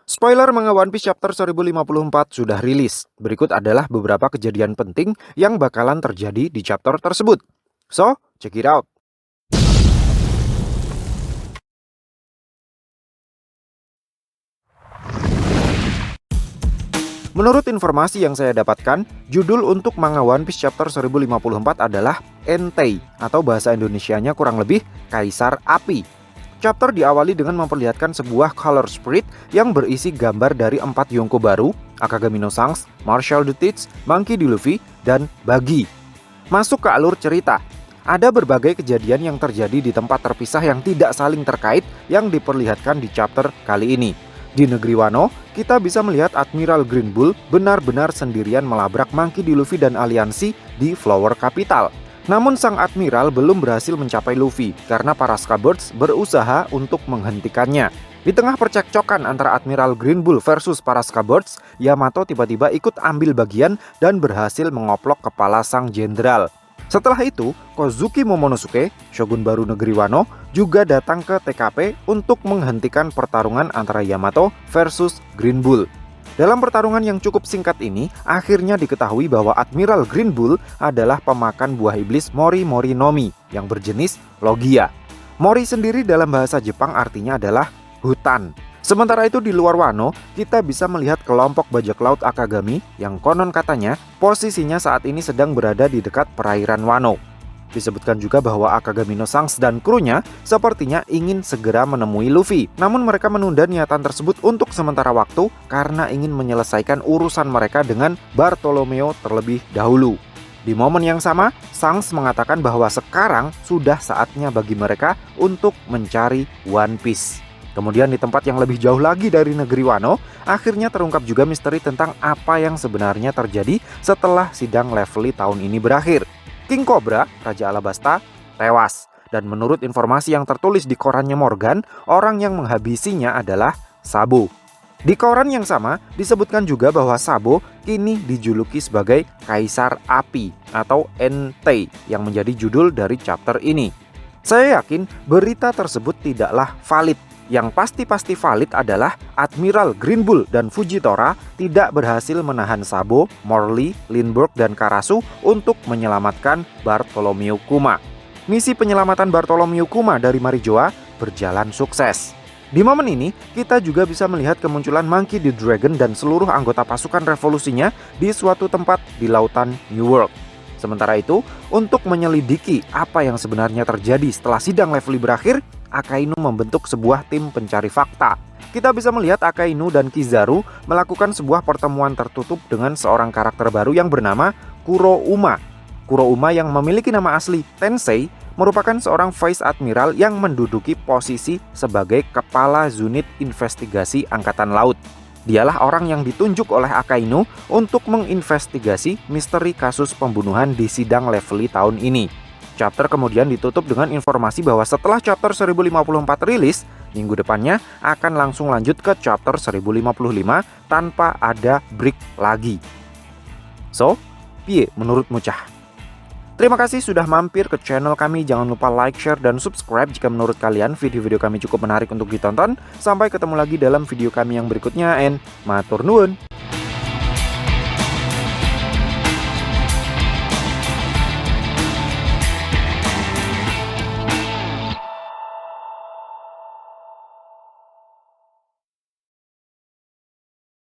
Spoiler manga One Piece chapter 1054 sudah rilis. Berikut adalah beberapa kejadian penting yang bakalan terjadi di chapter tersebut. So, check it out. Menurut informasi yang saya dapatkan, judul untuk manga One Piece chapter 1054 adalah Entei, atau bahasa Indonesianya kurang lebih Kaisar Api. Chapter diawali dengan memperlihatkan sebuah color sprite yang berisi gambar dari 4 Yonko baru, Akagami no Shanks, Marshall the Teach, Monkey D. Luffy, dan Buggy. Masuk ke alur cerita. Ada berbagai kejadian yang terjadi di tempat terpisah yang tidak saling terkait yang diperlihatkan di chapter kali ini. Di negeri Wano, kita bisa melihat Admiral Green Bull benar-benar sendirian melabrak Monkey D. Luffy dan aliansi di Flower Capital. Namun sang Admiral belum berhasil mencapai Luffy karena para Scabbers berusaha untuk menghentikannya. Di tengah percekcokan antara Admiral Green Bull versus para Scabbers, Yamato tiba-tiba ikut ambil bagian dan berhasil mengoplok kepala sang jenderal. Setelah itu, Kozuki Momonosuke, shogun baru negeri Wano, juga datang ke TKP untuk menghentikan pertarungan antara Yamato versus Green Bull. Dalam pertarungan yang cukup singkat ini, akhirnya diketahui bahwa Admiral Green Bull adalah pemakan buah iblis Mori Mori no Mi yang berjenis Logia. Mori sendiri dalam bahasa Jepang artinya adalah hutan. Sementara itu di luar Wano, kita bisa melihat kelompok bajak laut Akagami yang konon katanya posisinya saat ini sedang berada di dekat perairan Wano. Disebutkan juga bahwa Akagami no Shanks dan krunya sepertinya ingin segera menemui Luffy. Namun mereka menunda niatan tersebut untuk sementara waktu karena ingin menyelesaikan urusan mereka dengan Bartolomeo terlebih dahulu. Di momen yang sama, Shanks mengatakan bahwa sekarang sudah saatnya bagi mereka untuk mencari One Piece. Kemudian di tempat yang lebih jauh lagi dari negeri Wano, akhirnya terungkap juga misteri tentang apa yang sebenarnya terjadi setelah sidang Levelly tahun ini berakhir. King Cobra, Raja Alabasta, tewas. Dan menurut informasi yang tertulis di korannya Morgan, orang yang menghabisinya adalah Sabo. Di koran yang sama, disebutkan juga bahwa Sabo kini dijuluki sebagai Kaisar Api atau Entei yang menjadi judul dari chapter ini. Saya yakin berita tersebut tidaklah valid. Yang pasti valid adalah Admiral Green Bull dan Fujitora tidak berhasil menahan Sabo, Morley, Lindbergh, dan Karasu untuk menyelamatkan Bartolomeo Kuma. Misi penyelamatan Bartolomeo Kuma dari Marijoa berjalan sukses. Di momen ini, kita juga bisa melihat kemunculan Monkey D. Dragon dan seluruh anggota pasukan revolusinya di suatu tempat di lautan New World. Sementara itu, untuk menyelidiki apa yang sebenarnya terjadi setelah sidang Levelly berakhir, Akainu membentuk sebuah tim pencari fakta. Kita bisa melihat Akainu dan Kizaru melakukan sebuah pertemuan tertutup dengan seorang karakter baru yang bernama Kurouma. Kurouma yang memiliki nama asli Tensei merupakan seorang Vice Admiral yang menduduki posisi sebagai Kepala Unit Investigasi Angkatan Laut. Dialah orang yang ditunjuk oleh Akainu untuk menginvestigasi misteri kasus pembunuhan di sidang Levelly tahun ini. Chapter kemudian ditutup dengan informasi bahwa setelah chapter 1054 rilis, minggu depannya akan langsung lanjut ke chapter 1055 tanpa ada break lagi. So, piye menurutmu cah? Terima kasih sudah mampir ke channel kami. Jangan lupa like, share, dan subscribe jika menurut kalian video-video kami cukup menarik untuk ditonton. Sampai ketemu lagi dalam video kami yang berikutnya, and matur nuwun.